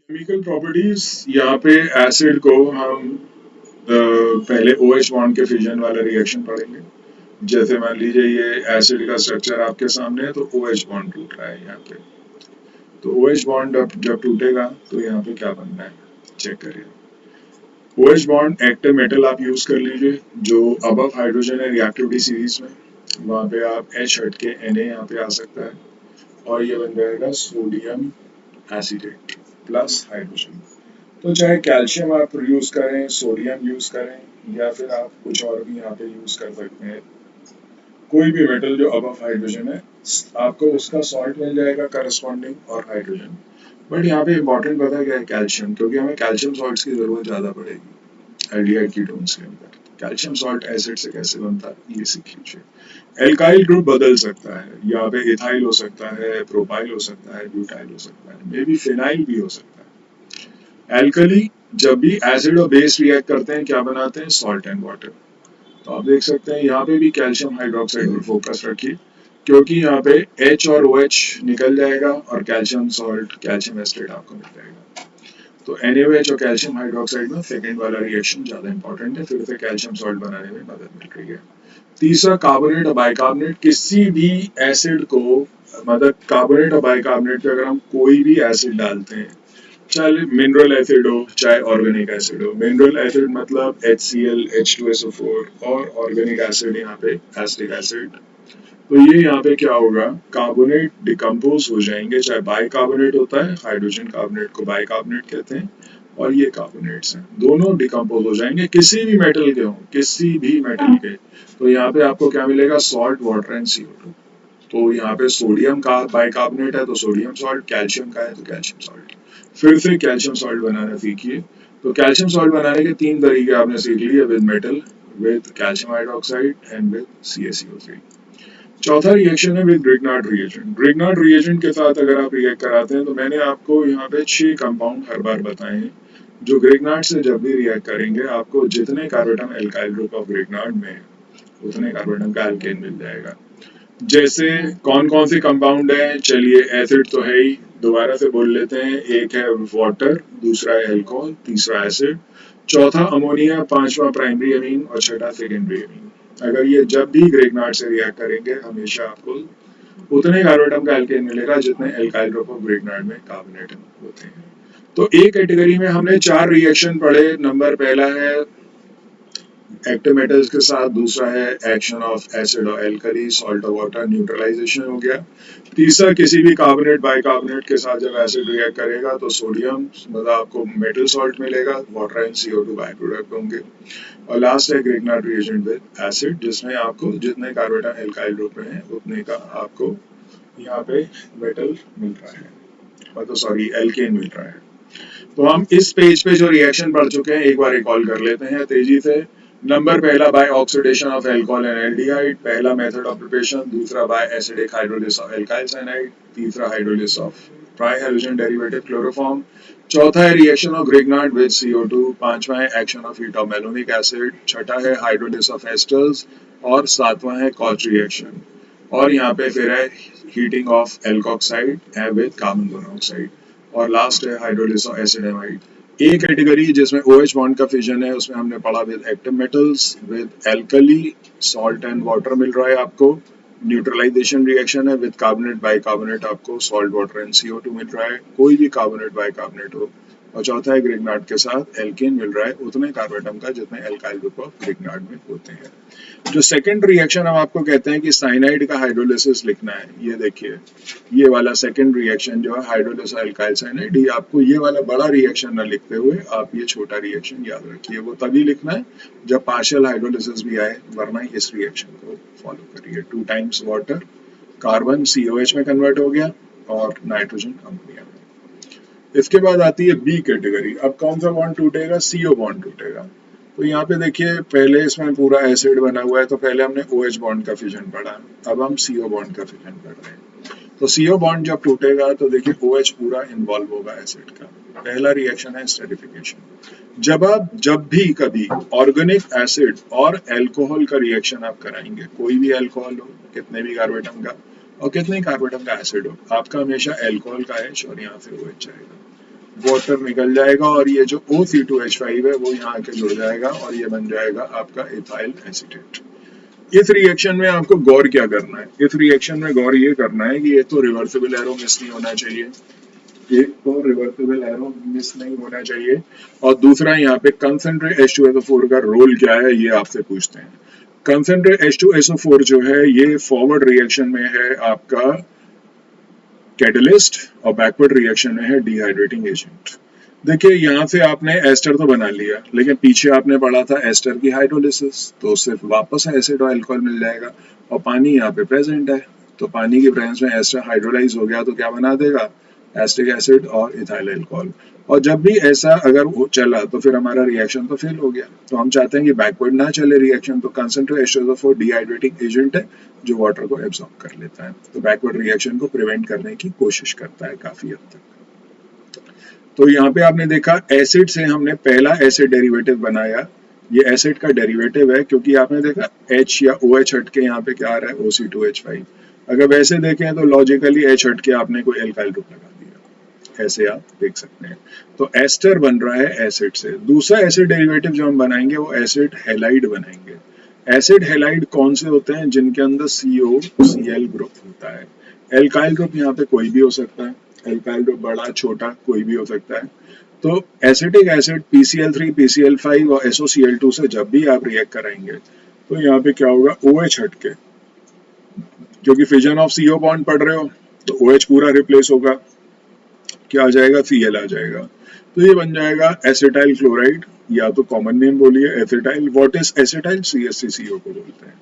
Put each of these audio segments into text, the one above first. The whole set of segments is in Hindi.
केमिकल प्रॉपर्टीज यहाँ पे एसिड को हम पहले OH बॉन्ड के फिजन वाला रिएक्शन पढ़ेंगे। जैसे मान लीजिए ये एसिड का स्ट्रक्चर आपके सामने है तो OH बॉन्ड टूट रहा है यहाँ पे। तो OH बॉन्ड अब जब टूटेगा तो यहाँ पे क्या बनना है चेक करिए। OH बॉन्ड एक्टिव मेटल आप यूज कर लीजिए जो अबव हाइड्रोजन है रिएक्टिविटी सीरीज में, वहाँ पे आप H हट के Na यहाँ पे आ सकता है और ये बन जाएगा सोडियम एसिटेट प्लस हाइड्रोजन। तो चाहे कैल्शियम आप यूज करें, सोडियम यूज करें या फिर आप कुछ और भी यहाँ पे यूज कर सकते हैं, कोई भी मेटल जो अबव हाइड्रोजन है आपको उसका सॉल्ट मिल जाएगा करस्पॉन्डिंग और हाइड्रोजन। बट यहाँ पे इंपॉर्टेंट पता क्या है, कैल्शियम, क्योंकि हमें कैल्शियम सॉल्ट्स की जरूरत ज्यादा पड़ेगी एल्डिहाइड कीटोन्स के अंदर। कैल्शियम सॉल्ट एसिड से कैसे बनता है ये सीख लीजिए। एल्काइल ग्रुप बदल सकता है, यहाँ पे इथाइल हो सकता है, प्रोपाइल हो सकता है, ब्यूटाइल हो सकता है, मे बी फिनाइल भी हो सकता है। एल्कली जब भी एसिड और बेस रिएक्ट करते हैं क्या बनाते हैं, सॉल्ट एंड वाटर। तो आप देख सकते हैं यहाँ पे भी कैल्शियम हाइड्रोक्साइड पर फोकस रखिए, क्योंकि यहाँ पे H और OH निकल जाएगा और कैल्शियम सॉल्ट कैल्शियम एसिड आपको मिल जाएगा। तो NaOH और कैल्शियम हाइड्रोक्साइड में सेकेंड वाला रिएक्शन ज्यादा इंपॉर्टेंट है, फिर से कैल्शियम सॉल्ट बनाने में मदद मिल रही है। तीसरा कार्बोनेट और बाइकार्बोनेट, किसी भी एसिड को, मतलब कार्बोनेट और बाइकार्बोनेट पे अगर हम कोई भी एसिड डालते हैं, चाहे मिनरल एसिड हो चाहे ऑर्गेनिक एसिड हो, मिनरल एसिड मतलब HCl H2SO4 और ऑर्गेनिक एसिड यहाँ पे एसिटिक एसिड, तो ये यहाँ पे क्या होगा, कार्बोनेट डिकम्पोज हो जाएंगे, चाहे बाइकार्बोनेट होता है, हाइड्रोजन कार्बोनेट को बाइकार्बोनेट कहते हैं, और ये कार्बोनेट्स हैं, दोनों डिकम्पोज हो जाएंगे किसी भी मेटल के हों, किसी भी मेटल के। तो यहाँ पे आपको क्या मिलेगा, सॉल्ट वाटर एंड CO2। तो यहाँ पे सोडियम का बाइकार्बोनेट है तो सोडियम सॉल्ट, कैल्शियम का है तो कैल्शियम सॉल्ट। फिर से कैल्शियम सॉल्ट बनाना सीखिए। तो कैल्शियम सॉल्ट बनाने के तीन तरीके आपने सीख लिए, with metal, with calcium hydroxide and with CaCO3। चौथा रिएक्शन है with Grignard reagent. Grignard reagent के साथ अगर आप रिएक्ट कराते हैं तो मैंने आपको यहाँ पे 6 कंपाउंड हर बार बताए हैं जो ग्रिग्नार्ड से जब भी रिएक्ट करेंगे आपको जितने कार्बोटम एल्काइल ग्रुप ऑफ ग्रिग्नार्ड में उतने कार्बोटम का एल्केन मिल जाएगा। जैसे कौन कौन से कंपाउंड है, चलिए एसिड तो है ही, दोबारा से बोल लेते हैं। एक है वाटर, दूसरा है अल्कोहल, तीसरा एसिड, चौथा अमोनिया, पांचवा प्राइमरी अमीन और छठा सेकेंडरी अमीन। अगर ये जब भी ग्रेगनार्ड से रिएक्ट करेंगे हमेशा आपको उतने कार्बोटम का एल्केन मिलेगा जितने एल्काइल ग्रुप ऑफ ग्रेगनार्ड में कार्बोनेट होते हैं। तो ए कैटेगरी में हमने 4 रिएक्शन पढ़े। नंबर पहला है एक्टिव मेटल्स के साथ, दूसरा है एक्शन ऑफ एसिड और एल्कली, सॉल्ट और वाटर, न्यूट्रलाइजेशन हो गया। तीसरा किसी भी कार्बोनेट बाइकार्बोनेट के साथ जब एसिड रिएक्ट करेगा तो सोडियम मतलब आपको मेटल सॉल्ट मिलेगा, water and CO2 by product होंगे। और लास्ट है ग्रिग्नार्ड रिएजेंट विद एसिड, जिसमें आपको जितने कार्बोनेट एल्काइल ग्रुप में है उतने का आपको यहाँ पे मेटल मिल रहा है, मतलब सॉरी एल्केन मिल रहा है। तो हम इस पेज पे जो रिएक्शन पढ़ चुके हैं एक बार रिकॉल कर लेते हैं तेजी से। नंबर पहला, by oxidation of alcohol and aldehyde, पहला मेथड ऑफ प्रिपरेशन। दूसरा by acidic hydrolysis of alkyl cyanide, तीसरा hydrolysis of trihalogen derivative chloroform, चौथा है reaction of Grignard with CO2, पांचवा है action of heat of malonic acid, छठा है हाइड्रोलिसिस ऑफ एस्टर्स और सातवां है कॉच रिएक्शन। और यहाँ पे फिर है heating of alkoxide with carbon monoxide, और लास्ट है hydrolysis of acid amide. A category जिसमें OH बॉन्ड का फिजन है उसमें हमने पढ़ा with active metals, with alkali, salt and water मिल रहा है आपको। न्यूट्रलाइजेशन रिएक्शन है विद कार्बोनेट बाइकार्बोनेट, आपको सॉल्ट वाटर एंड CO2 मिल रहा है, कोई भी कार्बोनेट बाइकार्बोनेट हो। और चौथा है ग्रिग्नार्ड के साथ एल्केन मिल रहा है उतने कार्बोटम का जितने एल्काइल ग्रुप ऑफ ग्रिग्नार्ड में होते हैं। जो सेकंड रिएक्शन हम आपको कहते हैं कि साइनाइड का हाइड्रोलिसिस लिखना है, ये देखिए ये वाला सेकंड रिएक्शन जो है हाइड्रोलिसिस एल्काइल साइनाइड, ये आपको ये वाला बड़ा रिएक्शन ना लिखते हुए आप ये छोटा रिएक्शन याद रखिए, वो तभी लिखना है जब पार्शियल हाइड्रोलिसिस भी आए, वरना इस रिएक्शन को फॉलो करिए। 2 टाइम्स वाटर, कार्बन COH में कन्वर्ट हो गया और नाइट्रोजन अमोनिया में। इसके बाद आती है बी कैटेगरी। अब कौन सा बॉन्ड टूटेगा, CO बॉन्ड टूटेगा। तो यहाँ पे देखिए पहले इसमें पूरा एसिड बना हुआ है तो पहले हमने OH बॉन्ड का फिजन पढ़ा, अब हम CO बॉन्ड का फिजन पढ़ रहे हैं। तो CO बॉन्ड जब टूटेगा तो देखिए OH पूरा इन्वॉल्व होगा एसिड का। पहला रिएक्शन है एस्टरिफिकेशन। जब भी कभी ऑर्गेनिक एसिड और अल्कोहल का रिएक्शन आप कराएंगे, कोई भी अल्कोहल हो, कितने भी कार्बोटम का और कितने कार्बोटम का एसिड हो, आपका हमेशा अल्कोहल का H और यहाँ से OH जाएगा। वाटर निकल जाएगा और ये जो OC2H5 है वो यहाँ आके जुड़ जाएगा और ये बन जाएगा आपका इथाइल एसीटेट। इस रिएक्शन में आपको गौर क्या करना है, इस रिएक्शन में गौर ये करना है कि एक तो रिवर्सिबल एरो मिस नहीं होना चाहिए, एक तो रिवर्सिबल एरो मिस नहीं होना चाहिए, और दूसरा यहाँ पे कंसंट्रेट H2SO4 का रोल क्या है ये आपसे पूछते हैं। कंसंट्रेट H2SO4 जो है ये फॉरवर्ड रिएक्शन में है आपका कैटलिस्ट और बैकवर्ड रिएक्शन में है डिहाइड्रेटिंग एजेंट। देखिए यहाँ से आपने एस्टर तो बना लिया, लेकिन पीछे आपने पढ़ा था एस्टर की हाइड्रोलिसिस, तो सिर्फ वापस एसिड और अल्कोहल मिल जाएगा, और पानी यहाँ पे प्रेजेंट है, तो पानी के प्रेजेंस में एस्टर हाइड्रोलाइज हो गया तो क्या बना देगा, एस्टिक एसिड और इथाइल अल्कोहल। और जब भी ऐसा अगर वो चला तो फिर हमारा रिएक्शन तो फेल हो गया, तो हम चाहते हैं कि बैकवर्ड ना चले रिएक्शन, तो कंसंट्रेट H2SO4 डिहाइड्रेटिंग एजेंट है जो वाटर को एब्सॉर्ब कर लेता है, तो बैकवर्ड रिएक्शन को प्रिवेंट करने की कोशिश करता है काफी हद तक। तो यहाँ पे आपने देखा एसिड से हमने पहला एसिड डेरिवेटिव बनाया, ये एसिड का डेरिवेटिव है, क्योंकि आपने देखा H या OH हट के यहाँ पे क्या आ रहा है OC2H5। अगर वैसे देखें तो लॉजिकली H हट के आपने कोई एल्काइल ग्रुप लगा दिया, ऐसे आप देख सकते हैं। तो एस्टर बन रहा है एसिड से। दूसरा एसिड डेरिवेटिव जो हम बनाएंगे वो एसिड हैलाइड बनाएंगे। एसिड हैलाइड कौन से होते हैं, जिनके अंदर COCl ग्रुप होता है। एल्काइल ग्रुप यहाँ पे कोई भी हो सकता है, एल्काइल ग्रुप बड़ा छोटा कोई भी हो सकता है। तो एसिटिक एसिड PCl3 PCl5 और SOCl2 से जब भी आप रिएक्ट कराएंगे तो यहाँ पे क्या होगा, OH हटके, क्योंकि फिजन ऑफ CO बॉन्ड पढ़ रहे हो तो OH पूरा रिप्लेस होगा, क्या आ जाएगा, Cl आ जाएगा, तो ये बन जाएगा एसिटाइल क्लोराइड, या तो कॉमन नेम बोलिए acetyl. What is acetyl, CH3CO को बोलते हैं,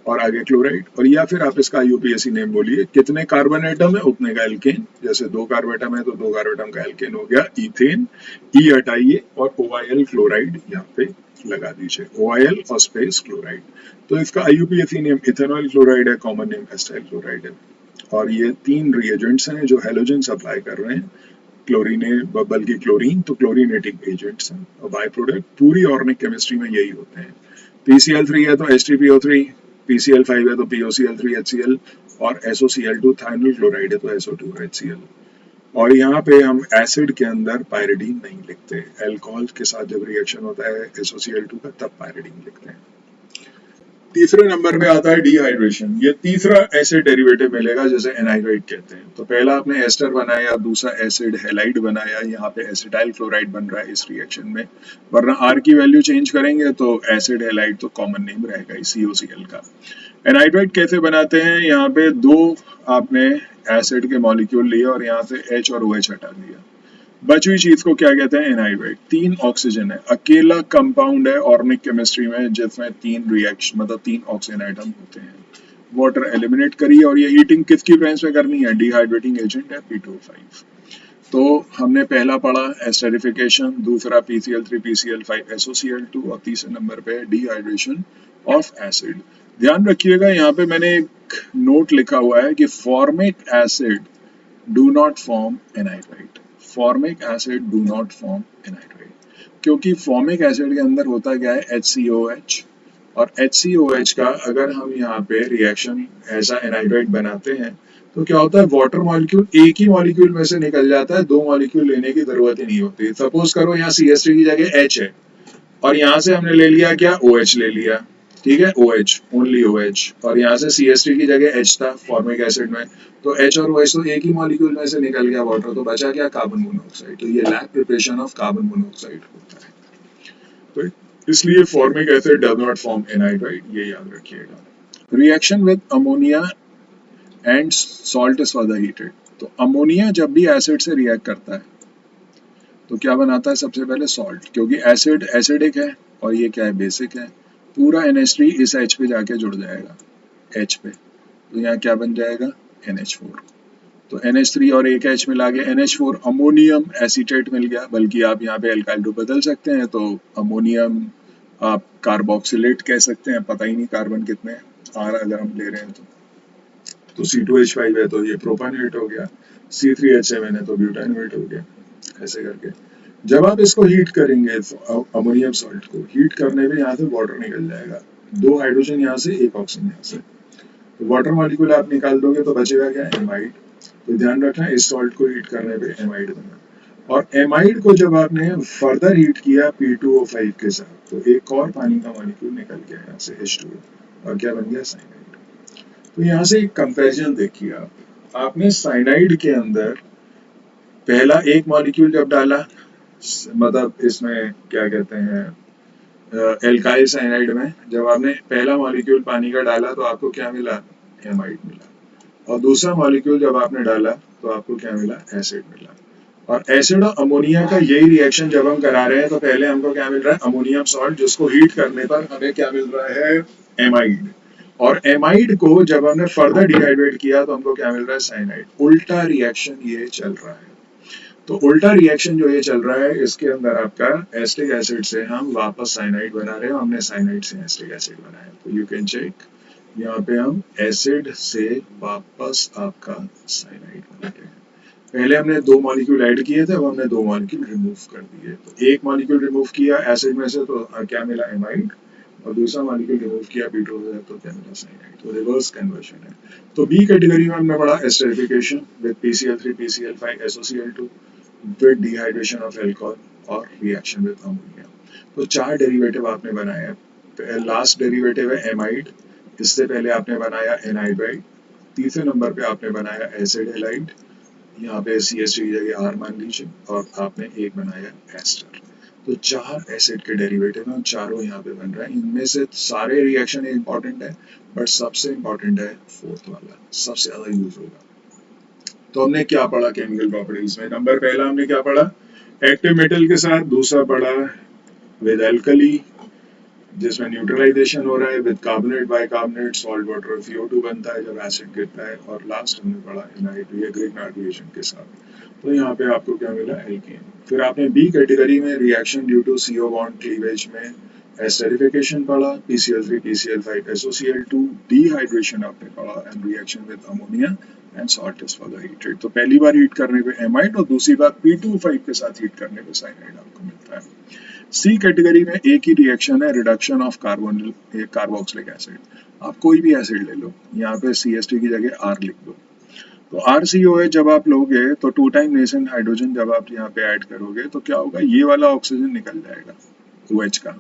और आगे क्लोराइड, और या फिर आप इसका IUPAC नेम बोलिए, कितने कार्बन एटम है उतने का एल्केन, जैसे 2 कार्बन एटम है तो 2 कार्बन एटम का एल्केन हो गया इथेन, ई हटाइए और OIL क्लोराइड यहाँ पे लगा दीजिए, OIL और स्पेस क्लोराइड। तो इसका IUPAC नेम इथेनॉल क्लोराइड है, कॉमन नेम एसिटाइल क्लोराइड है। और ये 3 रिएजेंट्स हैं जो हेलोजन सप्लाई कर रहे हैं, क्लोरीने बल्कि क्लोरीन तो क्लोरीनेटिंग एजेंट्स हैं, और बाय प्रोडक्ट पूरी ऑर्गेनिक केमिस्ट्री में यही होते हैं। PCl3 है तो H3PO3, PCl5 है तो POCl3HCl, और SOCl2 थाइमिल क्लोराइड है तो SO2HCl। और यहाँ पे हम एसिड के अंदर पायरिडीन नहीं लिखते, अल्कोहल के साथ जब रिएक्शन होता है SOCl2 का तब पायरिडीन लिखते हैं। तीसरे नंबर पे आता है डिहाइड्रेशन। ये तीसरा एसिड डेरिवेटिव मिलेगा जिसे एनाइड्राइड कहते हैं। तो पहला आपने एस्टर बनाया, दूसरा एसिड हैलाइड बनाया, यहाँ पे एसिटाइल क्लोराइड बन रहा है इस रिएक्शन में, वरना R की वैल्यू चेंज करेंगे तो एसिड हैलाइड तो कॉमन नेम रहेगा COCl का। एनाइड्राइड कैसे बनाते हैं, यहाँ पे 2 आपने एसिड के मॉलिक्यूल लिए और यहाँ से H और OH हटा दिया, बची हुई चीज को क्या कहते हैं, एनाइड्राइड। 3 ऑक्सीजन है, अकेला कंपाउंड है ऑर्गेनिक केमिस्ट्री में जिसमें 3 रिएक्शन मतलब 3 ऑक्सीजन आइटम होते हैं। वाटर एलिमिनेट करिए, और ये हीटिंग किसकी प्रेजेंस में करनी है, डिहाइड्रेटिंग एजेंट है P2O5। तो हमने पहला पढ़ा एस्टरिफिकेशन, दूसरा PCl3 PCl5 SOCl2, और तीसरे नंबर पे डिहाइड्रेशन ऑफ एसिड। ध्यान रखिएगा यहाँ पे मैंने एक नोट लिखा हुआ है कि formic acid do not form anhydride, formic acid do not form anhydride, क्योंकि फॉर्मिक एसिड के अंदर होता क्या है, HCOH, और HCOH का अगर हम यहाँ पे रिएक्शन ऐसा एनाइड्राइड बनाते हैं तो क्या होता है, वाटर मॉलिक्यूल एक ही मॉलिक्यूल में से निकल जाता है, 2 मॉलिक्यूल लेने की जरूरत ही नहीं होती। सपोज करो यहाँ CH3 की जगह H है और यहाँ से हमने ले लिया क्या, OH ले लिया, ठीक है, OH ओनली OH, और यहाँ से CH3 की जगह H था फॉर्मिक एसिड में, तो H और OH तो एक ही मॉलिक्यूल में से निकल गया वाटर, तो बचा क्या, कार्बन मोनोऑक्साइड। तो ये lab preparation of carbon monoxide होता है, तो इसलिए formic acid does not form anhydride, ये याद रखिएगा। Reaction with ammonia and salt is further heated. तो अमोनिया जब भी एसिड से रिएक्ट करता है तो क्या बनाता है, सबसे पहले सॉल्ट, क्योंकि एसिड एसिडिक है और ये क्या है, बेसिक है। पूरा NH3 इस H पे जाके जुड़ जाएगा, H पे, तो यहाँ क्या बन जाएगा, NH4। तो NH3 और एक H मिला के NH4 अमोनियम एसीटेट मिल गया, बल्कि आप यहाँ पे एल्काइल ग्रुप बदल सकते हैं, तो अमोनियम आप कार्बोक्सिलेट कह सकते हैं, पता ही नहीं कार्बन कितने हैं, R अगर हम ले रहे हैं तो C2H5 है तो ये प्रोपानेट हो गया, C3H7 है तो ब्यूटानोएट हो गया, ऐसे करके। जब आप इसको हीट करेंगे अमोनियम सॉल्ट को हीट करने में यहाँ से वाटर निकल जाएगा, 2 हाइड्रोजन यहाँ से, 1 ऑक्सीजन यहाँ से, तो वाटर मॉलिक्यूल आप निकाल दोगे तो बचेगा क्या, एमाइड। तो ध्यान रखना इस सॉल्ट को हीट करने पे एमाइड बना। और एमाइड को जब आपने फर्दर हीट किया P2O5 के साथ तो एक और पानी का मॉलिक्यूल निकल गया यहाँ से H2O और क्या बन गया साइनाइड। तो यहाँ से एक कंपैरिजन देखिए आपने साइनाइड के अंदर पहला एक मॉलिक्यूल जब डाला, मतलब इसमें क्या कहते हैं एल्काइल साइनाइड में जब आपने पहला मॉलिक्यूल पानी का डाला तो आपको क्या मिला, एमाइड मिला। और दूसरा मॉलिक्यूल जब आपने डाला तो आपको क्या मिला, एसिड मिला। और एसिड और अमोनिया का यही रिएक्शन जब हम करा रहे हैं तो पहले हमको क्या मिल रहा है, अमोनियम सॉल्ट, जिसको हीट करने पर हमें क्या मिल रहा है, एमाइड। और एमाइड को जब हमने फर्दर डिहाइड्रेट किया तो हमको क्या मिल रहा है, साइनाइड। उल्टा रिएक्शन ये चल रहा है। तो उल्टा रिएक्शन जो ये चल रहा है इसके अंदर आपका एसिटिक एसिड से हम वापस साइनाइड बना रहे हैं, हमने साइनाइड से एसिटिक एसिड बनाया। तो यू कैन चेक, यहाँ पे हम एसिड से वापस आपका साइनाइड बना रहे हैं। पहले हमने दो मॉलिक्यूल ऐड किए थे, अब हमने दो मॉलिक्यूल रिमूव कर दिए। तो एक मॉलिक्यूल रिमूव किया एसिड में से तो क्या मिला, एमाइड। और दूसरा मॉलिक्यूल रिमूव किया P2 से तो क्या मिला, साइनाइड। तो रिवर्स कन्वर्शन है। तो बी कैटेगरी में हमने पढ़ा esterification with PCl3 PCl5 SOCl2 with dehydration of alcohol और रिएक्शन विद अमोनिया। तो चार डेरिवेटिव आपने बनाए हैं। लास्ट डेरिवेटिव है एमाइड, इससे पहले आपने बनाया एनहाइड्राइड, तीसरे नंबर पे आपने बनाया एसिड हेलाइड, यहाँ पे CH3 की जगह R मान लीजिए, और आपने एक बनाया एस्टर। तो चार एसिड के डेरिवेटिव हैं, चारों यहाँ पे बन रहे हैं। इनमें से सारे रिएक्शन इंपॉर्टेंट है, बट सबसे इंपॉर्टेंट है फोर्थ वाला, सबसे ज्यादा यूज होगा। तो हमने क्या पढ़ा केमिकल प्रॉपर्टीज में, नंबर पहला हमने क्या पढ़ा, एक्टिव मेटल के साथ, दूसरा पढ़ा विद एल्कली जिसमें न्यूट्रलाइजेशन हो रहा है, with carbonate bicarbonate salt water CO2 बनता है जब एसिड गिरता है, और लास्ट हमने पढ़ा ग्रिग्नार्ड रिएक्शन के साथ। तो यहाँ पे आपको क्या मिला, एल्केन। फिर आपने बी कैटेगरी में reaction due to CO bond cleavage में एस्टरिफिकेशन पढ़ा, PCl3 PCl5 SOCl2 डिहाइड्रेशन आपने पढ़ा, and reaction with ammonia and salt is further heated. तो पहली बार हीट करने पे एमाइड और दूसरी बार P2O5 के साथ हीट करने पे साइनाइड आपको मिलता है। सी कैटेगरी में एक ही रिएक्शन है, रिडक्शन ऑफ कार्बोक्सिलिक एसिड। आप कोई भी एसिड ले लो, यहाँ पे CH3 की जगह R लिख दो। तो RCOH जब आप लोगे तो 2 टाइम नेसेंट हाइड्रोजन जब आप यहाँ पे ऐड करोगे तो क्या होगा, ये वाला ऑक्सीजन निकल जाएगा OH का,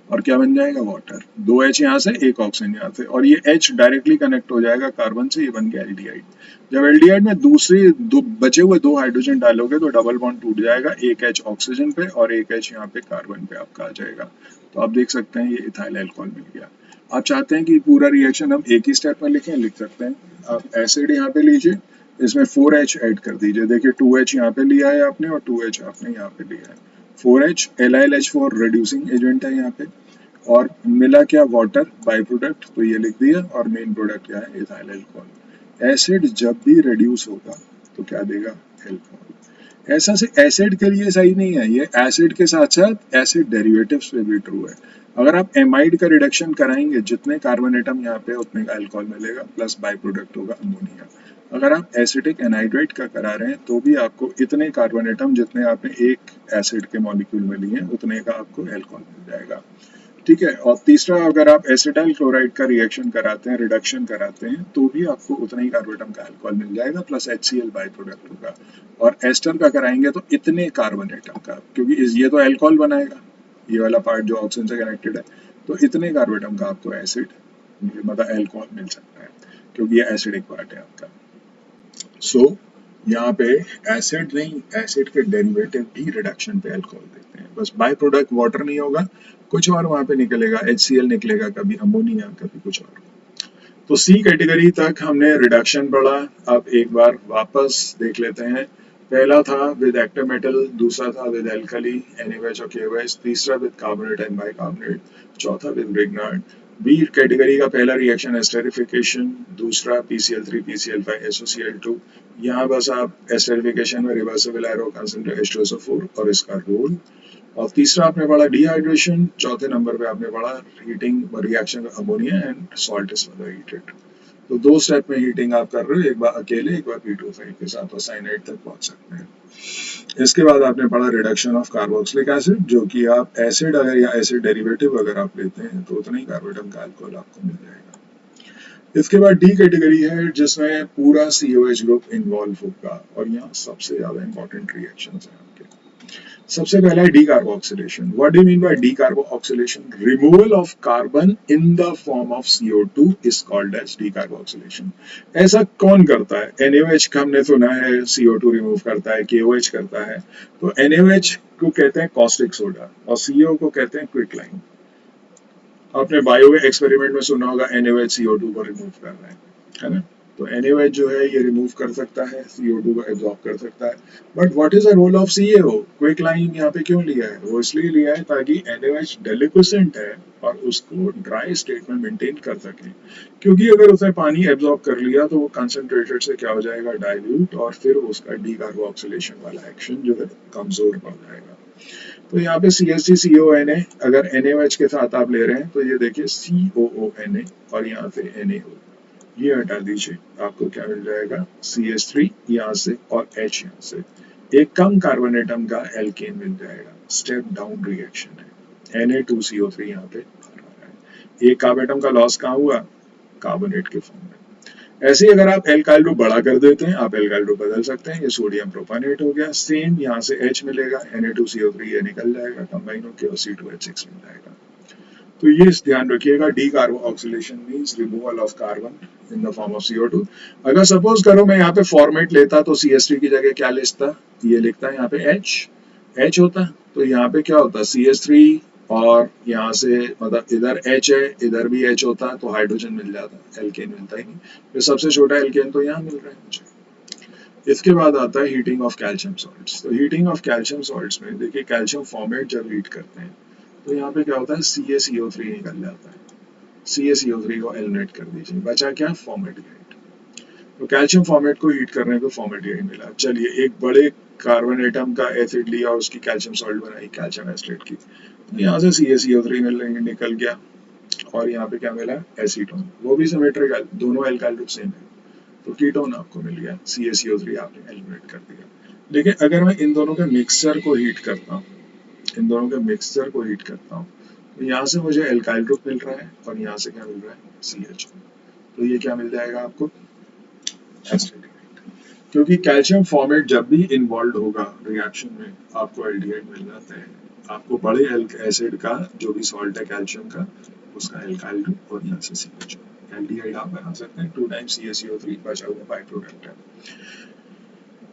और क्या बन जाएगा, वाटर। दो H यहाँ से, एक ऑक्सीजन यहाँ से, और ये H डायरेक्टली कनेक्ट हो जाएगा कार्बन से, ये बन गया एल्डिहाइड। जब एल्डिहाइड में दूसरी बचे हुए दो हाइड्रोजन डालोगे तो डबल बॉन्ड टूट जाएगा, एक H ऑक्सीजन पे और एक H यहाँ पे कार्बन पे आपका आ जाएगा। तो आप देख सकते हैं ये इथाइल अल्कोहल मिल गया। आप चाहते हैं कि पूरा रिएक्शन हम एक ही स्टेप में लिखें, लिख सकते हैं। आप एसिड यहाँ पे लीजिए, इसमें 4H ऐड कर दीजिए, देखिए 2H यहाँ पे लिया है आपने और 2H आपने यहाँ पे लिया है। 4H LiLH4 रिड्यूसिंग एजेंट है यहाँ पे, और मिला क्या, वाटर बाई प्रोडक्ट, तो ये लिख दिया। और मेन प्रोडक्ट क्या है, इथाइल अल्कोहल। एसिड जब भी रिड्यूस होगा तो क्या देगा, अल्कोहल। ऐसा से एसिड के लिए सही नहीं है ये, एसिड के साथ साथ एसिड डेरिवेटिव्स पे भी ट्रू है। अगर आप एमाइड का रिडक्शन कराएंगे, जितने कार्बन एटम यहाँ पे उतने का अल्कोहल मिलेगा, प्लस बाई प्रोडक्ट होगा अमोनिया। अगर आप एसिडिक एनहाइड्राइड का करा रहे हैं तो भी आपको इतने कार्बन एटम जितने आपने एक एसिड के मॉलिक्यूल में लिए उतने का आपको अल्कोहल मिल जाएगा। ठीक है। और तीसरा, अगर आप एसिटाइल क्लोराइड का रिएक्शन कराते हैं, रिडक्शन कराते हैं, तो भी आपको उतना ही कार्बन का अल्कोहल मिल जाएगा, प्लस HCl बाई प्रोडक्ट होगा। और एस्टर का कराएंगे तो इतने कार्बन एटम का, क्योंकि ये तो अल्कोहल बनाएगा, ये वाला पार्ट जो ऑक्सीजन से कनेक्टेड है, तो इतने कार्बन एटम का आपको एसिड मतलब अल्कोहल मिल सकता है, क्योंकि ये एसिडिक पार्ट है आपका। सो यहाँ पे एसिड नहीं, एसिड के डेरिवेटिव भी रिडक्शन पे अल्कोहल देते हैं, बस बाय प्रोडक्ट वाटर नहीं होगा, कुछ और वहां पे निकलेगा, HCl निकलेगा, कभी अमोनिया, कभी कुछ और। तो सी कैटेगरी तक हमने रिडक्शन पढ़ा। अब एक बार वापस देख लेते हैं। पहला था विद एक्टिव मेटल, दूसरा था विद एल्कली NaOH और KOH, तीसरा विद कार्बोनेट एंड बाइकार्बोनेट, चौथा विद ग्रिग्नार्ड। बी कैटेगरी का पहला रिएक्शन एस्टरिफिकेशन, दूसरा PCl3 PCl5 SOCl2। यहाँ बस आप एस्टरिफिकेशन में रिवर्सिबल एरो कंसंट्रेट H2SO4 और इसका रोल। और तीसरा आपने पढ़ा डिहाइड्रेशन, चौथे नंबर पे आपने पढ़ा heating reaction ammonia and salt is further heated. तो दो स्टेप में हीटिंग आप कर रहे हो, एक बार अकेले, एक बार P2O5 के साथ, और साइनाइड तक पहुंच सकते हैं। इसके बाद आपने पढ़ा रिडक्शन ऑफ कार्बोक्सिलिक एसिड, जो कि आप एसिड अगर या एसिड डेरिवेटिव अगर आप लेते हैं तो उतना ही कार्बोटम का अल्कोहल आपको मिल जाएगा। इसके बाद डी कैटेगरी है जिसमें पूरा COH ग्रुप इन्वॉल्व होगा और यहाँ सबसे ज्यादा इंपॉर्टेंट रिएक्शंस हैं आपके। सबसे पहला है decarboxylation. What do mean by decarboxylation? Removal of carbon in the form of CO2 is called as decarboxylation. ऐसा कौन करता है? NaOH का हमने सुना है CO2 रिमूव करता है, KOH करता है। तो NaOH को कहते हैं कॉस्टिक सोडा और CO को कहते हैं क्विकलाइन। आपने बायो एक्सपेरिमेंट में सुना होगा NaOH CO2 को रिमूव कर रहे हैं, है ना? तो NaOH जो है ये रिमूव कर सकता है, CO2 को एब्जॉर्ब कर सकता है। But what is the role of CaO? Quicklime यहाँ पे क्यों लिया है? वो इसलिए लिया है ताकि NaOH डेलिक्विसेंट है और उसको ड्राई स्टेट में मेंटेन कर सके, क्योंकि अगर उसने पानी एब्जॉर्ब कर लिया तो वो कंसंट्रेटेड से क्या हो जाएगा? डाइल्यूट, और फिर उसका डी कार्बोक्सिलेशन वाला एक्शन जो है कमजोर पड़ जाएगा। तो यहाँ पे CH3CONA, अगर NaOH के साथ आप ले रहे हैं तो ये देखिए COONA और यहाँ से NaO, ये हटा दीजिए, आपको क्या मिल जाएगा? CH3 यहाँ से और H यहाँ से, एक कम कार्बन एटम का एल्केन मिल जाएगा। स्टेप डाउन रिएक्शन है, Na2CO3 यहाँ पे आ रहा है। एक कार्बन एटम का लॉस कहाँ हुआ? कार्बोनेट के फॉर्म में। ऐसे ही अगर आप एल्काइल ग्रुप बड़ा कर देते हैं, आप एल्काइल ग्रुप बदल सकते हैं। ये सोडियम प्रोपानेट हो गया, सेम यहाँ से H मिलेगा, Na2CO3 ये निकल जाएगा, कंबाइन होकर और C2H6 मिल जाएगा। तो ये ध्यान रखिएगा, D carboxylation means removal of carbon in the form of CO2। अगर सपोज करो मैं यहाँ पे फॉर्मेट लेता तो CH3 की जगह क्या लिखता? ये लिखता है यहाँ पे H होता, तो यहाँ पे क्या होता? CH3 और यहाँ से मतलब इधर H है, इधर भी H होता तो हाइड्रोजन मिल जाता, एल्केन मिलता ही नहीं। तो सबसे छोटा एल्केन तो यहाँ मिल रहा है मुझे। इसके बाद आता है हीटिंग ऑफ कैल्शियम सॉल्ट्स। तो हीटिंग ऑफ कैल्शियम सॉल्ट्स में देखिए, कैल्शियम फॉर्मेट जब हीट करते हैं तो यहाँ पे क्या होता है? CaCO3 निकल जाता है। CaCO3 को एलिमिनेट कर दीजिए, बचा क्या? फॉर्मेल्डिहाइड। तो कैल्शियम फॉर्मेट को हीट करने पे फॉर्मेल्डिहाइड मिला। चलिए एक बड़े कार्बन एटम का एसिड लिया और उसकी कैल्शियम सॉल्ट बनाई, कैल्शियम एसिड की, तो यहाँ से CaCO3 निकल गया और यहाँ पे क्या मिला? एसीटोन, वो भी सिमेट्रिकल, दोनों एल्काइल ग्रुप सेम है, तो कीटोन आपको मिल गया। CaCO3 आपने एलिमिनेट कर दिया। लेकिन अगर मैं इन दोनों के मिक्सचर को हीट करता हूँ, इन दोनों के मिक्सचर को हीट करता हूँ, तो यहाँ से मुझे एल्काइल ग्रुप मिल रहा है और यहाँ से क्या मिल रहा है? CH। तो ये क्या मिल जाएगा आपको? एसिडिक। क्योंकि कैल्शियम फॉर्मेट जब भी इन्वॉल्व होगा रिएक्शन में, आपको एल्डिहाइड मिल जाता है। आपको बड़े एसिड का जो भी सॉल्ट है कैल्शियम का, उसका एल्काइल ग्रुप और यहाँ से CH, एल्डिहाइड आप बना सकते हैं। 2 टाइम्स CaCO3 बचा हुआ बाई प्रोडक्ट है।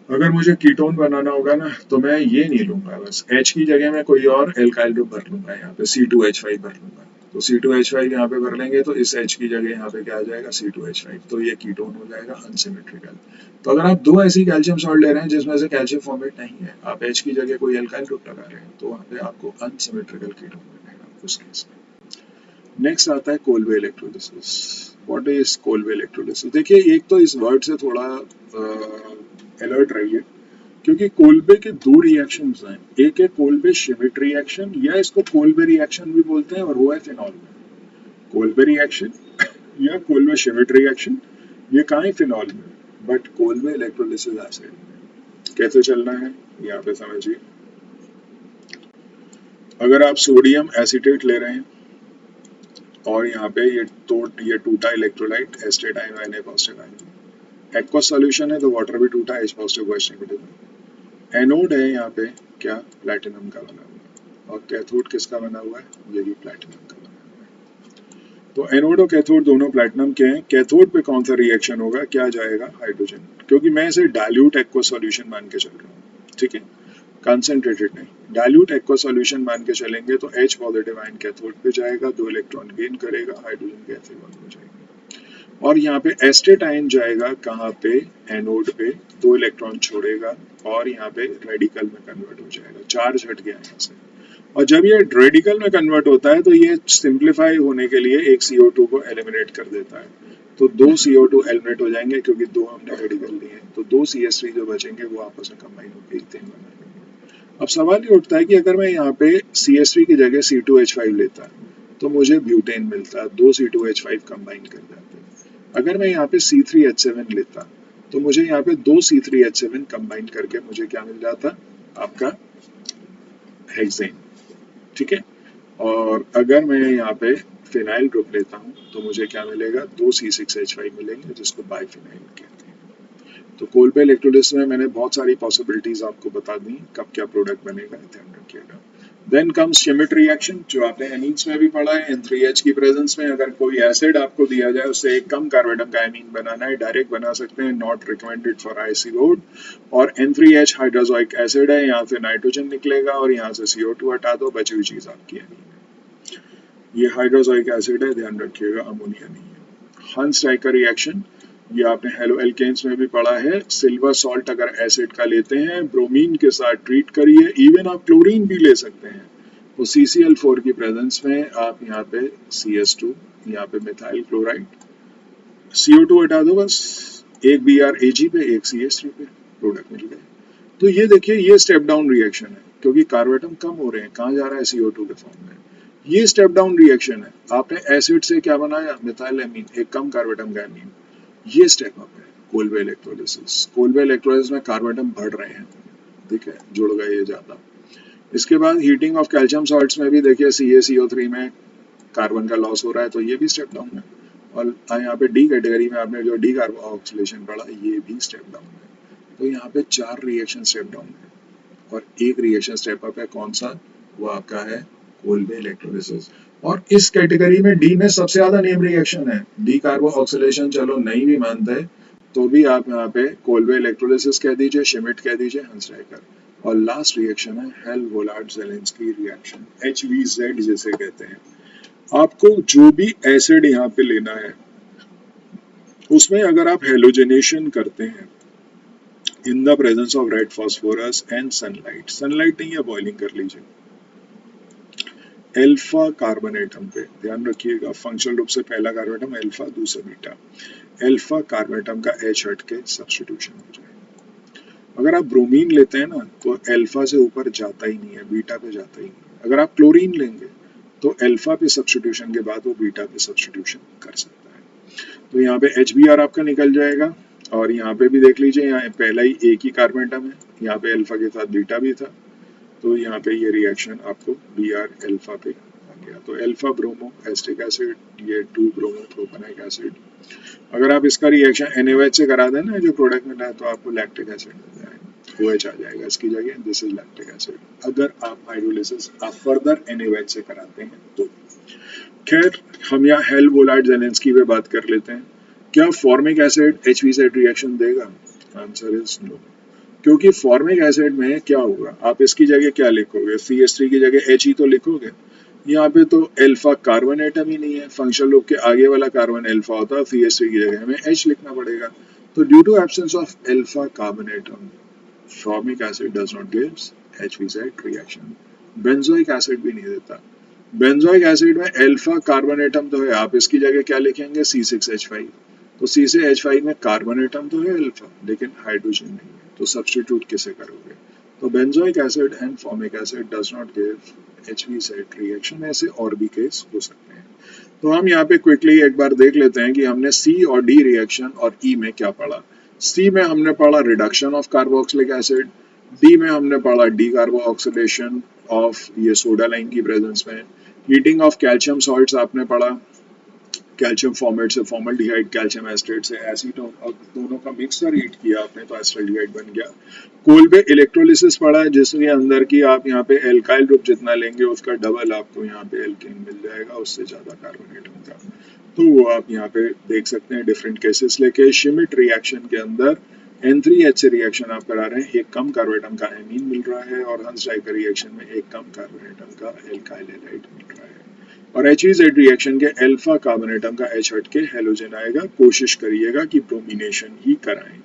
अगर मुझे कीटोन बनाना होगा ना, तो मैं ये नहीं लूंगा, बस H की जगह मैं कोई और एल्काइल ग्रुप भर लूंगा, यहाँ पे C2H5 भर लूंगा। तो C2H5 यहाँ पे भर लेंगे तो इस H की जगह यहाँ पे क्या आ जाएगा? C2H5, तो ये कीटोन हो जाएगा अनसिमेट्रिकल। तो अगर आप दो ऐसी कैल्शियम सॉल्ट ले रहे हैं जिसमें से कैल्शियम फॉर्मेट नहीं है, आप H की जगह कोई एल्काइल ग्रुप लगा रहे हैं, तो वहाँ पे आपको अनसिमेट्रिकल कीटोन मिलेगा उस केस में। नेक्स्ट आता है Kolbe electrolysis. What is Kolbe electrolysis? देखिए, एक तो इस वर्ड से थोड़ा अलर्ट रहिए, क्योंकि कोल्बे के दो रिएक्शंस हैं। एक है कोल्बे श्मिट रिएक्शन, या इसको कोल्बे रिएक्शन भी बोलते हैं, और वो है फिनॉल में। कोल्बे रिएक्शन या कोल्बे श्मिट रिएक्शन, ये कहाँ है? फिनॉल में। बट कोल्बे इलेक्ट्रोलिसिस एसिड में कैसे चलना है यहाँ पे समझिए। अगर आप सोडियम एसीटेट ले रहे हैं और यहाँ पे ये टूटा इलेक्ट्रोलाइट एस्टेट आयन और Na positive ion, aqueous solution है तो वाटर भी टूटा, H positive OH negative. Anode है यहाँ पे क्या? प्लैटिनम का बना हुआ, और कैथोड किसका बना हुआ है? ये भी प्लैटिनम का बना हुआ है। तो एनोड और कैथोड दोनों प्लैटिनम के हैं। कैथोड पे कौन सा रिएक्शन होगा? क्या जाएगा? हाइड्रोजन, क्योंकि मैं इसे डाइल्यूट एक्वस सॉल्यूशन मान के चल रहा हूँ, ठीक है, कंसंट्रेटेड नहीं। डाइल्यूट एक्वस सॉल्यूशन मान के चलेंगे तो H पॉजिटिव आयन कैथोड पे जाएगा, 2 इलेक्ट्रॉन गेन करेगा, हाइड्रोजन गैस बंद हो जाएगी। और यहाँ पे एस्टेट आयन जाएगा कहाँ पे? एनोड पे, 2 इलेक्ट्रॉन छोड़ेगा और यहाँ पे रेडिकल में कन्वर्ट हो जाएगा, चार्ज हट गया यहाँ से। और जब ये रेडिकल में कन्वर्ट होता है तो ये सिंप्लीफाई होने के लिए एक CO2 को एलिमिनेट कर देता है, तो 2 CO2 एलिमिनेट हो जाएंगे, क्योंकि 2 हमने रेडिकल लिए हैं, तो 2 CH3 जो बचेंगे वो आपस में कंबाइन होकर इथेन बना लेंगे। अब सवाल ये उठता है कि अगर मैं यहाँ पे CH3 की जगह C2H5 लेता तो मुझे ब्यूटेन मिलता, 2 C2H5 कंबाइन कर जाते। अगर मैं यहाँ पे C3H7 लेता तो मुझे यहाँ पे 2 C3H7 कंबाइन करके मुझे क्या मिल जाता? आपका हेक्सेन, ठीक है। और अगर मैं यहाँ पे फिनाइल ग्रुप लेता हूँ तो मुझे क्या मिलेगा, 2C6H5 मिलेंगे जिसको बाइफिनाइल कहते हैं। तो कोलबे इलेक्ट्रोलिसिस में मैंने बहुत सारी पॉसिबिलिटीज आपको बता दी, कब क्या प्रोडक्ट बनेगा, ध्यान रखिएगा। देन कम्स शिमिट रिएक्शन, जो आपने एमीन्स में भी पढ़ा है। N3H की प्रेजेंस में अगर कोई एसिड आपको दिया जाए उससे एक कम कार्बोएटम का एमीन बनाना है, डायरेक्ट बना सकते हैं, not recommended for IC load. और N3H हाइड्रोजोइक एसिड है, यहाँ से नाइट्रोजन निकलेगा और यहाँ से CO2 हटा दो, बची हुई चीज आपकी एमीन है। ये हाइड्रोजोइक एसिड है, ध्यान रखिएगा, अमोनिया नहीं है। हंस डाइकर रिएक्शन, ये आपने हेलो एल्केन्स में भी पढ़ा है। सिल्वर सॉल्ट अगर एसिड का लेते हैं, ब्रोमीन के साथ ट्रीट करिए, इवन आप क्लोरीन भी ले सकते हैं, तो CCl4 की प्रेजेंस में आप यहाँ पे CS2, यहाँ पे मिथाइल क्लोराइड, CO2 हटा दो बस, एक BrAg पे एक CH3 पे, प्रोडक्ट मिल गए। तो ये देखिए, ये स्टेप डाउन रिएक्शन है, क्योंकि कार्बोएटम कम हो रहे हैं, कहाँ जा रहा है, CO2 के फॉर्म में। ये स्टेप डाउन रिएक्शन है। आपने एसिड से क्या बनाया, मिथाइल एमीन, एक कम कार्बोएटम का एमीन। ये स्टेप अप है कोलबे इलेक्ट्रोलिसिस। कोलबे इलेक्ट्रोलिसिस में कार्बोएटम बढ़ रहे हैं, ठीक है, जुड़ गए ये ज्यादा। इसके बाद हीटिंग ऑफ कैल्शियम सॉल्ट्स में भी देखिए CaCO3 में कार्बन का लॉस हो रहा है, तो ये भी स्टेप डाउन है। और यहाँ पे डी कैटेगरी में आपने जो डी कार्बोक्सिलेशन पढ़ा, ये भी स्टेप डाउन है। तो यहाँ पे 4 रिएक्शन स्टेप डाउन है और एक रिएक्शन स्टेप अप है। कौन सा, वो आपका है कोलबे इलेक्ट्रोलिसिस। और इस कैटेगरी में डी में सबसे ज्यादा नेम रिएक्शन है। डी कार्बोक्सिलेशन चलो नहीं भी मानते तो भी आप यहाँ पे कोलबे इलेक्ट्रोलिसिस कह दीजिए, शिमिट कह दीजिए, हंस डाइकर। और लास्ट रिएक्शन है हेल-वोलार्ड-ज़ेलेंस्की रिएक्शन, HVZ जिसे कहते हैं। आपको जो भी एसिड यहाँ पे लेना है उसमें अगर आप हेलोजेनेशन करते हैं in the presence of red phosphorus and sunlight, sunlight नहीं है, बॉइलिंग कर लीजिए, एल्फा कार्बोनेटम पे ध्यान रखिएगा, फंक्शनल रूप से पहला कार्बोनेटम एल्फा, दूसरा बीटा, एल्फा कार्बोनेटम का H हट के सब्स्टिट्यूशन हो जाए। अगर आप ब्रोमीन लेते हैं ना तो एल्फा से ऊपर जाता ही नहीं है, बीटा पे जाता ही नहीं है। अगर आप क्लोरीन लेंगे तो एल्फा पे सब्स्टिट्यूशन के बाद वो बीटा पे सब्स्टिट्यूशन कर सकता है। तो यहाँ पे HBr आपका निकल जाएगा। और यहाँ पे भी देख लीजिए, यहाँ पहला ही एक ही कार्बोनेटम है, यहाँ पे अल्फा के साथ बीटा भी था, तो यहाँ पे ये रिएक्शन आपको Br अल्फा पे आ गया। तो अल्फा ब्रोमो एसिटिक एसिड, ये 2 ब्रोमो प्रोपेनिक एसिड। अगर आप इसका रिएक्शन NaOH से करा दें ना, जो प्रोडक्ट मिला है, तो आपको लैक्टिक एसिड मिल जाएगा, OH आ जाएगा इसकी जगह, दिस इज लैक्टिक एसिड। अगर आप हाइड्रोलिसिस आप फर्दर NaOH से कराते हैं तो। खैर, हम यहाँ हेल-वोलार्ड-ज़ेलेंस्की पे बात कर लेते हैं। क्या फॉर्मिक एसिड HVZ रिएक्शन देगा? Answer is no. क्योंकि फॉर्मिक एसिड में क्या होगा, आप इसकी जगह क्या लिखोगे, CH3 की जगह H ही तो लिखोगे। यहाँ पे तो अल्फा कार्बन एटम ही नहीं है, फंक्शनल ग्रुप के आगे वाला कार्बन अल्फा होता है, CH3 की जगह हमें H लिखना पड़ेगा। तो due to absence of alpha carbon atom, formic acid does not gives HVZ reaction. Benzoic acid भी नहीं देता। बेंजोइक एसिड में अल्फा कार्बन एटम तो है, आप इसकी जगह क्या लिखेंगे, C6H5। तो C6H5 में कार्बन एटम तो है अल्फा, लेकिन हाइड्रोजन नहीं है, तो सब्स्टिट्यूट किसे करोगे। तो benzoic acid and formic acid does not give HVZ reaction. ऐसे और भी केस हो सकते हैं। तो हम यहाँ पे क्विकली एक बार देख लेते हैं कि हमने C और D रिएक्शन और E में क्या पढ़ा। C में हमने पढ़ा reduction of carboxylic acid, D में हमने पढ़ा डी कार्बोक्सिलेशन ऑफ ये सोडा लाइन की प्रेजेंस में। हीटिंग ऑफ कैल्शियम सॉल्ट्स आपने पढ़ा, कैल्शियम फॉर्मेट से फॉर्मल्डिहाइड, कैल्शियम एस्टेट से एसीटोन, अब दोनों का मिक्सचर हीट किया आपने तो एसिटाल्डिहाइड बन गया। कोलबे इलेक्ट्रोलिसिस पढ़ा है, जिसमें अंदर की आप यहाँ पे एल्काइल ग्रुप जितना लेंगे उसका डबल आपको यहाँ पे एल्केन मिल जाएगा, उससे ज्यादा कार्बोनेटम का। तो वो आप यहाँ पे देख सकते हैं डिफरेंट केसेस लेके। शिमिट रिएक्शन के अंदर N3H से रिएक्शन आप करा रहे हैं, एक कम कार्बोनेटम का एमीन मिल रहा है, और हंस डाइकर रिएक्शन में एक कम कार्बोनेटम का एल्काइल हैलाइड मिल रहा है। और HVZ रिएक्शन के अल्फा कार्बोनेटम का H हट के हेलोजन आएगा। कोशिश करिएगा कि ब्रोमिनेशन ही कराएं।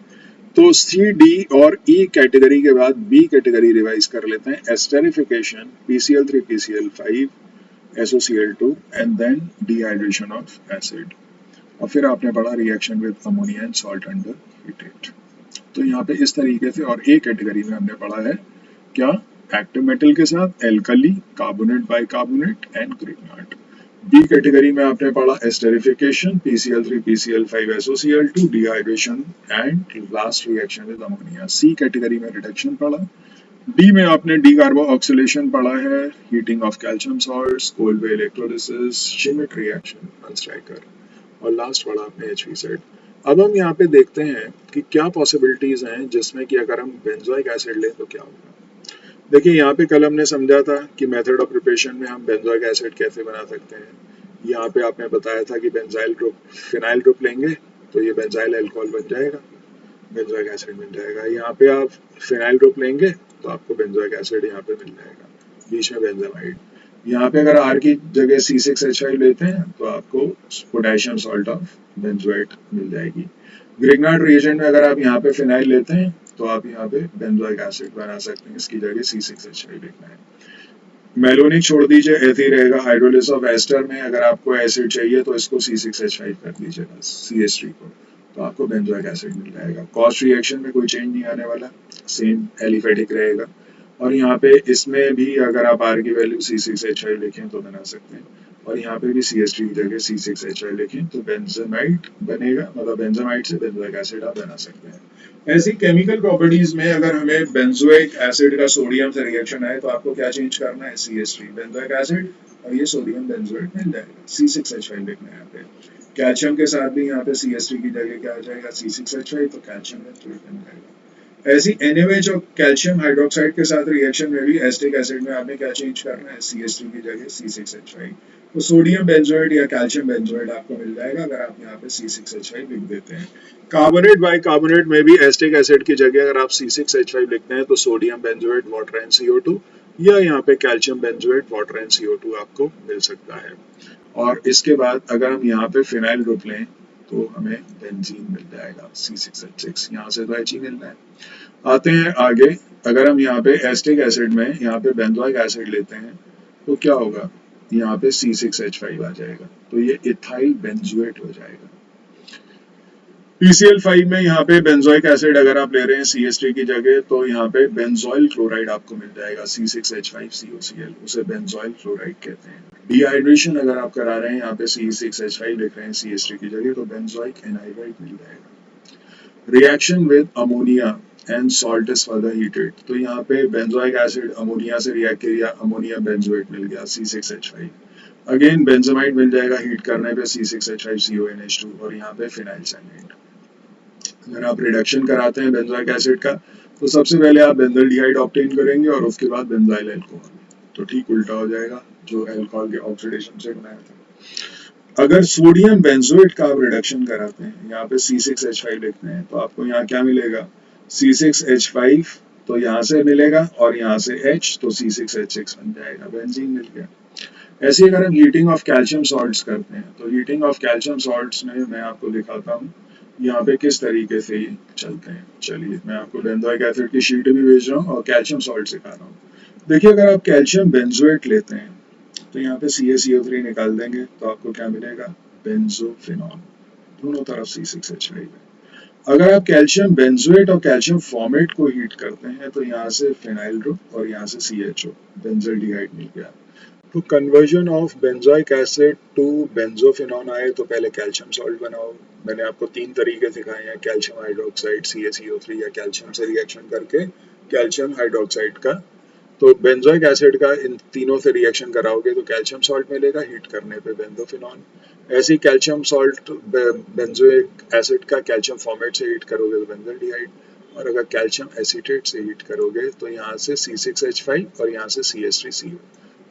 तो C, D और E कैटेगरी के बाद B कैटेगरी रिवाइज कर लेते हैं। Esterification, PCl3 PCl5 SOCl2 and then dehydration of acid. और फिर आपने पढ़ा reaction with ammonia and salt under heated. तो यहाँ पे इस तरीके से। और A कैटेगरी में हमने पढ़ा है क्या, एक्टिव मेटल के साथ alkali, carbonate, bicarbonate and Grignard. B category में आपने पढ़ा esterification, PCl3 PCl5 SOCl2, dehydration and last reaction with ammonia. C category में रिडक्शन पढ़ा, डी में आपने डी कार्बो ऑक्सीलेशन पढ़ा है, heating of calcium salts, Kolbe electrolysis, Schmidt reaction, Hunsdiecker, और लास्ट पढ़ा आपने एचवी सेट। अब हम यहाँ पे देखते हैं कि क्या पॉसिबिलिटीज हैं जिसमें कि अगर हम बेंजोइक एसिड लें तो क्या होगा। देखिए यहाँ पे कल हमने समझा था कि मेथड ऑफ प्रिपरेशन में हम बेंजोइक एसिड कैसे बना सकते हैं। यहाँ पे आपने बताया था कि बेंजाइल ग्रुप फिनाइल ग्रुप लेंगे तो ये बेंजाइल अल्कोहल बन जाएगा, बेंजोइक एसिड मिल जाएगा। यहाँ पे आप फिनाइल ग्रुप लेंगे तो आपको बेंजोइक एसिड यहाँ पे मिल जाएगा, बीच में बेंजामाइड। यहाँ पे अगर आर की जगह C6H5 लेते हैं तो आपको पोटेशियम सॉल्ट ऑफ बेंजोएट मिल जाएगी। ग्रिग्नार्ड रिएजेंट में अगर आप यहाँ पे फिनाइल लेते हैं तो आप यहाँ पे बेंजोइक एसिड बना सकते हैं, इसकी जगह C6H5 लिखना है। मेलोनिक छोड़ दीजिए, ऐसे ही रहेगा। हाइड्रोलिस ऑफ एस्टर में अगर आपको एसिड चाहिए तो इसको C6H5 कर दीजिए बस, CH3 को, तो आपको बेंजोइक एसिड मिल जाएगा। कॉस्ट रिएक्शन में कोई चेंज नहीं आने वाला, सेम एलिफेटिक रहेगा। और यहाँ पे इसमें भी अगर आप आर की वैल्यू C6H5 लिखें तो बना सकते हैं, और यहाँ पे भी CH3 की जगह C6H5 लिखें तो बेंजामाइड बनेगा, मतलब बेंजामाइड से बेंजोइक एसिड आप बना सकते हैं। ऐसी केमिकल प्रॉपर्टीज में अगर हमें बेंजोइक एसिड का सोडियम से रिएक्शन आए तो आपको क्या चेंज करना है, CH3 बेंजोइक एसिड, और ये सोडियम बेंजोएट मिल जाएगा, C6H5 लिखना है यहाँ पे। कैल्शियम के साथ भी यहाँ पे CH3 की जगह क्या आ जाएगा, C6H5, तो कैल्शियम बेंजोएट बन जाएगा। ऐसी NaOH और कैल्शियम हाइड्रोक्साइड के साथ रिएक्शन में भी एसिटिक एसिड में आपने क्या चेंज करना है, CH3 की जगह C6H5, तो सोडियम बेंजोएट या कैल्शियम बेंजोएट आपको मिल जाएगा अगर आप यहाँ पे C6H5 लिख देते हैं। कार्बोनेट बाइकार्बोनेट में भी एसिटिक एसिड की जगह अगर आप C6H5 लिखते हैं तो sodium benzoate water and CO2, या यहाँ पे calcium benzoate water and CO2 आपको मिल सकता है। और इसके बाद अगर हम यहाँ पे फिनाइल ग्रुप लें तो हमें बेंजीन मिल जाएगा, C6H6, यहाँ से तो H ही मिलना है। आते हैं आगे, अगर हम यहाँ पे एसिटिक एसिड में यहाँ पे बेंजोइक एसिड लेते हैं तो क्या होगा, यहाँ पे C6H5 आ जाएगा, तो ये इथाइल बेंजोएट हो जाएगा। PCl5 में यहाँ पे बेंजोइक एसिड अगर आप ले रहे हैं CH3 की जगह तो यहाँ पे बेंजोइल क्लोराइड आपको मिल जाएगा, C6H5COCl, उसे बेंजोइल क्लोराइड कहते हैं। डिहाइड्रेशन अगर आप करा रहे हैं यहाँ पे C6H5 लिख रहे हैं CH3 की जगह तो बेंजोइक एनहाइड्राइड मिल जाएगा। Reaction with ammonia and salt is further heated, तो यहाँ पे बेंजोइक एसिड अमोनिया से रिएक्ट किया, अमोनिया बेंजोएट मिल गया C6H5, अगेन बेंजामाइड मिल जाएगा हीट करने पे C6H5CONH2, और यहाँ पे फिनाइल सैलाइड। अगर आप रिडक्शन कराते हैं बेंजोइक एसिड का तो सबसे पहले आप बेंजल्डिहाइड ऑब्टेन करेंगे और उसके बाद बेंजाइल अल्कोहल, तो ठीक उल्टा हो जाएगा जो अल्कोहल के ऑक्सीडेशन से बनाया था। अगर सोडियम बेंजोएट का आप रिडक्शन कराते हैं, यहाँ पे C6H5 लिखते हैं तो आपको यहाँ क्या मिलेगा, C6H5 तो यहाँ से मिलेगा और यहाँ से H, तो C6H6 बन जाएगा, बेंजीन मिल गया। ऐसे अगर हम हीटिंग ऑफ कैल्शियम सॉल्ट्स करते हैं तो हीटिंग ऑफ कैल्शियम सॉल्ट्स में मैं आपको दिखाता हूँ यहाँ पे किस तरीके से ये चलते हैं। चलिए मैं आपको बेंजोइक एसिड की शीट भी भेज रहा हूँ और कैल्शियम सॉल्ट सिखा रहा हूँ। देखिए अगर आप कैल्शियम बेंजोएट लेते हैं तो यहाँ पे CaCO3 निकाल देंगे तो आपको क्या मिलेगा, बेंजोफिनॉल, दोनों तरफ C6H5 है। अगर आप कैल्शियम बेंजोएट और कैल्शियम फॉर्मेट को हीट करते हैं तो यहाँ से फिनाइल ग्रुप और यहाँ से CHO, बेंजल्डिहाइड मिल गया। तो conversion of benzoic acid to benzophenone आए तो पहले कैल्शियम सॉल्ट बनाओ। मैंने आपको 3 तरीके सिखाए हैं, कैल्शियम हाइड्रोक्साइड, CaCO3, या कैल्शियम से रिएक्शन करके कैल्शियम हाइड्रोक्साइड का। तो बेंजोइक एसिड का इन तीनों से रिएक्शन कराओगे तो कैल्शियम सॉल्ट मिलेगा, हीट करने पे बेंजोफिनॉन। ऐसे ही कैल्शियम सॉल्ट बेंजोइक एसिड का कैल्शियम फॉर्मेट से हीट करोगे तो बेंजल्डिहाइड, और अगर कैल्शियम एसीटेट से हीट करोगे तो यहाँ से C6H5 और यहाँ से CH3CO,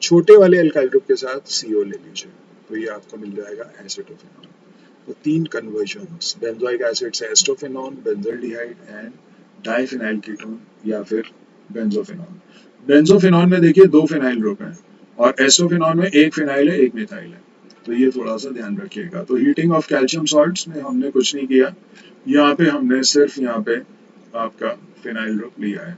छोटे वाले अल्काइल ग्रुप के साथ CO ले लीजिए तो ये आपको मिल जाएगा एसिटोफिनॉन। तो 3 कन्वर्जन्स, बेंजोइक एसिड से एस्टोफिनॉन, बेंजल्डिहाइड एंड डाइफिनाइल कीटोन, या फिर बेंजोफिनॉन। बेंजोफिनॉन में देखिए 2 फिनाइल ग्रुप हैं और एस्टोफिनॉन में 1 फिनाइल है 1 मिथाइल है, तो ये थोड़ा सा ध्यान रखिएगा। तो हीटिंग ऑफ कैल्शियम सॉल्ट्स में हमने कुछ नहीं किया, यहाँ पे हमने सिर्फ यहाँ पे आपका फिनाइल ग्रुप लिया है,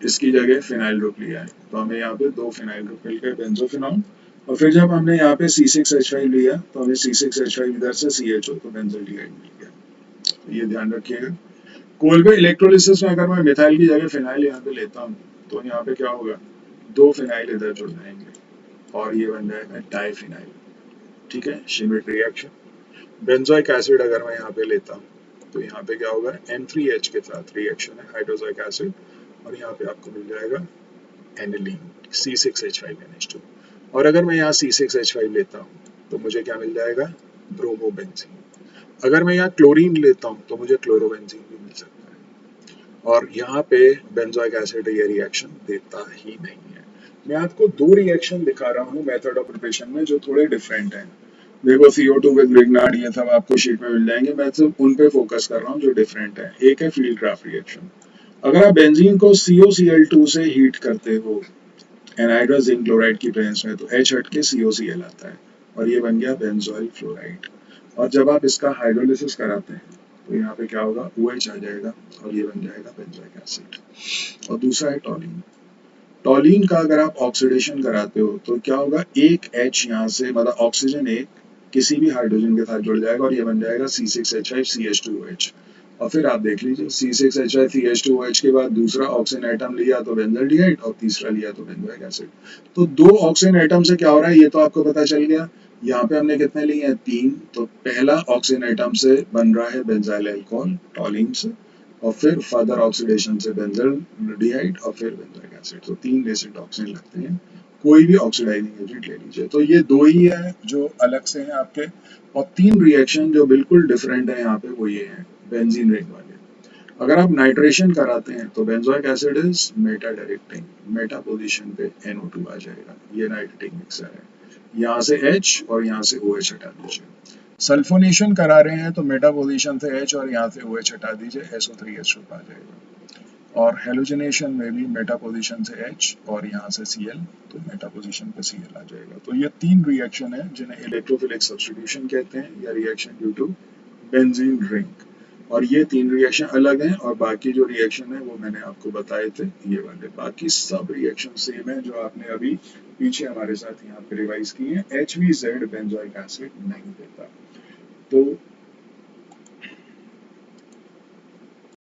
इसकी जगह फिनाइल ग्रुप लिया है, तो हमें यहाँ पे 2 फिनाइल ग्रुप मिल गए बेंजोफिनॉन। और फिर जब हमने यहाँ पे C6H5 लिया तो हमें C6H5 इधर से CHO, तो बेंजल्डिहाइड मिल गया, तो ये ध्यान रखिएगा। कोलबे इलेक्ट्रोलिसिस में अगर मैं मिथाइल की जगह फिनाइल यहाँ पे लेता हूँ तो यहाँ पे क्या होगा, 2 फिनाइल इधर जुड़ जाएंगे और ये बन जाएगा डाइफिनाइल, ठीक है, शिमिट रिएक्शन। बेंजोइक एसिड अगर मैं यहाँ पे लेता हूँ तो यहाँ पे क्या होगा, N3H के साथ रिएक्शन है, हाइड्रोजोइक एसिड, और यहाँ पे आपको मिल जाएगा एनिलीन C6H5NH2। और अगर मैं यहाँ C6H5 लेता हूँ तो मुझे क्या मिल जाएगा, ब्रोमोबेंजीन। अगर मैं यहाँ क्लोरीन लेता हूँ तो मुझे क्लोरोबेंजीन भी मिल सकता है। और यहाँ पे बेंजोइक एसिड ये रिएक्शन देता ही नहीं है। मैं आपको दो रिएक्शन दिखा रहा हूँ मेथड ऑफ प्रिपरेशन में जो थोड़े डिफरेंट हैं। देखो CO2 विद ग्रिग्नार्ड ये सब आपको शीट में मिल जाएंगे, मैं सिर्फ उन पे फोकस कर रहा हूँ जो डिफरेंट है। एक है फील्ड क्राफ्ट रिएक्शन। अगर आप बेंजीन को COCl2 से हीट करते हो एनहाइड्रस जिंक क्लोराइड की प्रेजेंस में तो H हट के COCl आता है और ये बन गया बेंजोइल फ्लोराइड। और जब आप इसका हाइड्रोलिसिस कराते हैं तो यहाँ पे क्या होगा, OH आ जाएगा और ये बन जाएगा बेंजोइक एसिड। और दूसरा है टॉलिन। टॉलिन का अगर आप ऑक्सीडेशन कराते हो तो क्या होगा, एक H यहाँ से मतलब ऑक्सीजन एक किसी भी हाइड्रोजन के साथ जुड़ जाएगा और ये बन जाएगा C6H5CH2OH। और फिर आप देख लीजिए C6H5CH2OH के बाद दूसरा ऑक्सीजन एटम लिया तो बेंजल्डिहाइड और तीसरा लिया तो बेंजोइक एसिड। तो दो ऑक्सीजन एटम से क्या हो रहा है ये तो आपको पता चल गया। यहाँ पे हमने कितने लिए हैं, 3। तो पहला ऑक्सीजन एटम से बन रहा है बेंजाइल अल्कोहल टॉलिन से, और फिर फर्दर ऑक्सीडेशन से बेंजल्डिहाइड और फिर बेंजोइक एसिड। तो 3 बेसिक ऑक्सीजन लगते हैं। कोई भी ऑक्सीडाइजिंग एजेंट ले लीजिए। तो ये दो ही है जो अलग से हैं आपके, और 3 रिएक्शन जो बिल्कुल डिफरेंट है यहाँ पे वो ये हैं बेंजीन रिंग वाले। अगर आप नाइट्रेशन कराते हैं तो benzoic acid is Meta directing, Meta position पे NO2 आ जाएगा, ये नाइट्रेटिक मिक्सर है। यहाँ से H और यहाँ से OH हटा दीजिए। सल्फोनेशन करा रहे हैं तो मेटा पोजीशन से H और यहाँ से OH हटा दीजिए, SO3H2 आ जाएगा। और हेलोजनेशन में भी मेटा पोजीशन से H और यहाँ से Cl, तो मेटा पोजीशन पे Cl आ जाएगा। तो ये 3 रिएक्शन है जिन्हें इलेक्ट्रोफिलिक सब्स्टिट्यूशन कहते हैं या reaction due to benzene ring. और ये 3 रिएक्शन अलग हैं और बाकी जो रिएक्शन है वो मैंने आपको बताए थे ये वाले। बाकी सब रिएक्शन सेम है जो आपने अभी पीछे हमारे साथ यहाँ पे रिवाइज किए हैं। HVZ बेंजोइक एसिड नहीं देता। तो